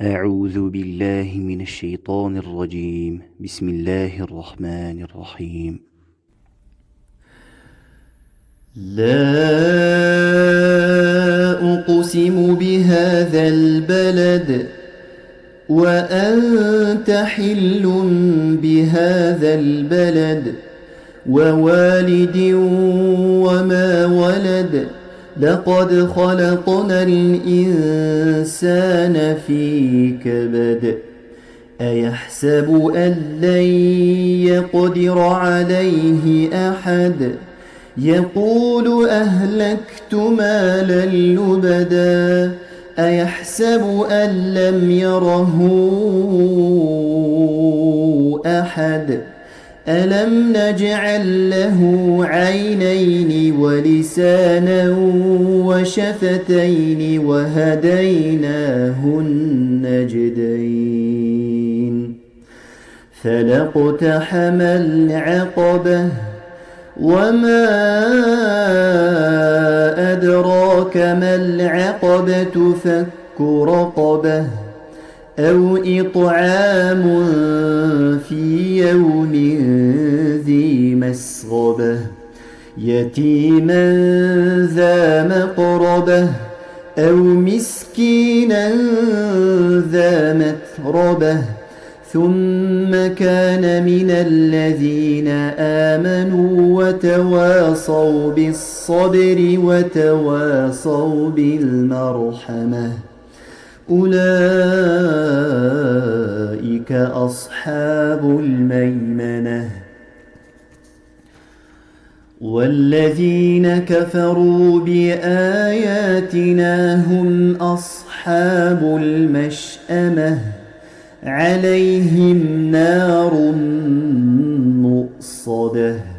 أعوذ بالله من الشيطان الرجيم. بسم الله الرحمن الرحيم. لا أقسم بهذا البلد وأنت حل بهذا البلد ووالد وما ولد لقد خلقنا الإنسان في كبد أيحسب أن لن يقدر عليه أحد يقول أهلكت مالا لبدا أيحسب أن لم يره أحد ألم نجعل له عينين ولسانا وشفتين وهديناه النجدين فلاقتحم العقبة وما أدراك ما العقبة فك رقبة أو إطعام في يوم ذي مسغبة يتيما ذا مقربة أو مسكينا ذا متربة ثم كان من الذين آمنوا وتواصوا بالصبر وتواصوا بالمرحمة أولئك أصحاب الميمنة والذين كفروا بآياتنا هم أصحاب المشأمة عليهم نار مؤصدة